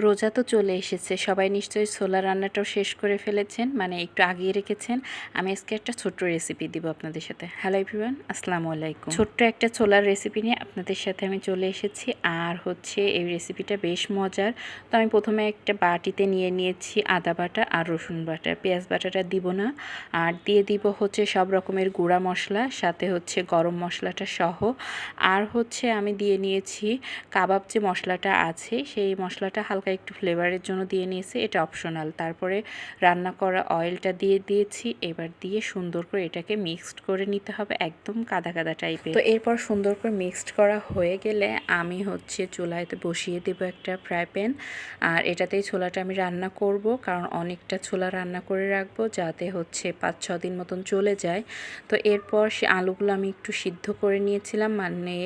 রোজা তো চলে এসেছে, সবাই নিশ্চয়ই ছোলা রান্নাটাও শেষ করে ফেলেছেন, মানে একটু আগিয়ে রেখেছেন। আমি আজকে একটা ছোট্ট রেসিপি দিব আপনাদের সাথে। হ্যালো এভরিওয়ান, আসসালামু আলাইকুম। ছোট্ট একটা ছোলার রেসিপি নিয়ে আপনাদের সাথে আমি চলে এসেছি। আর হচ্ছে এই রেসিপিটা বেশ মজার। তো আমি প্রথমে একটা বাটিতে নিয়ে নিয়েছি আদা বাটা আর রসুন বাটা। পেঁয়াজ বাটাটা দিব না, আর দিয়ে দিব হচ্ছে সব রকমের গুঁড়া মশলা, সাথে হচ্ছে গরম মশলাটা সহ। আর হচ্ছে আমি দিয়ে নিয়েছি কাবাব যে মশলাটা আছে, সেই মশলাটা হালকা একটু ফ্লেভারের জন্য দিয়ে নিয়েছি, এটা অপশনাল। তারপরে রান্না করা অয়েলটা দিয়ে দিয়েছি। এবার দিয়ে সুন্দর করে এটাকে মিক্সড করে নিতে হবে, একদম কাদা কাদা টাইপের। তো এরপর সুন্দর করে মিক্সড করা হয়ে গেলে আমি হচ্ছে চুলাতে বসিয়ে দেব একটা ফ্রাই প্যান। আর এটাতেই ছোলাটা আমি রান্না করব, কারণ অনেকটা ছোলা রান্না করে রাখবো যাতে হচ্ছে 5-6 দিন মতন চলে যায়। তো এরপর সে আলুগুলো আমি একটু সিদ্ধ করে নিয়েছিলাম, মানে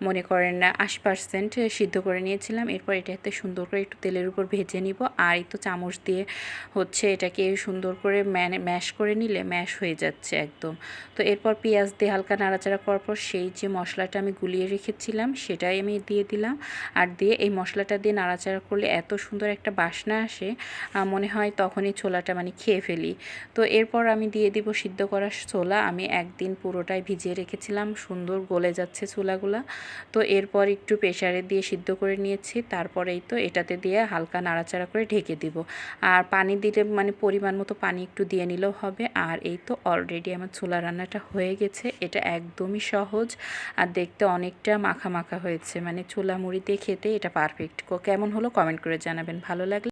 মনে করেন না 80% সিদ্ধ করে নিয়েছিলাম। এরপর এটাতে সুন্দর করে একটু তেলের উপর ভেজে নিব। আর এই তো চামচ দিয়ে হচ্ছে এটাকে সুন্দর করে ম্যাশ করে নিলে ম্যাশ হয়ে যাচ্ছে একদম। তো এরপর পেঁয়াজ দিয়ে হালকা নাড়াচাড়া করার পর সেই যে মশলাটা আমি গুলিয়ে রেখেছিলাম সেটাই আমি দিয়ে দিলাম। আর দিয়ে এই মশলাটা দিয়ে নাড়াচাড়া করলে এত সুন্দর একটা বাসনা আসে, মনে হয় তখনই ছোলাটা মানে খেয়ে ফেলি। তো এরপর আমি দিয়ে দিব সিদ্ধ করা ছোলা। আমি একদিন পুরোটাই ভিজিয়ে রেখেছিলাম, সুন্দর গলে যাচ্ছে ছোলাগুলা। তো এরপর একটু প্রেসারে দিয়ে সিদ্ধ করে নিয়েছি। তারপরেই তো এটাতে দিয়ে হালকা নাড়াচাড়া করে ঢেকে দিব। আর পানি দিলে মানে পরিমাণ মতো পানি একটু দিয়ে নিলেও হবে। আর এই তো অলরেডি আমার ছোলা রান্নাটা হয়ে গেছে। এটা একদমই সহজ আর দেখতে অনেকটা মাখা মাখা হয়েছে, মানে ছোলা মুড়ি দিয়ে খেতে এটা পারফেক্ট। কেমন হলো কমেন্ট করে জানাবেন, ভালো লাগলে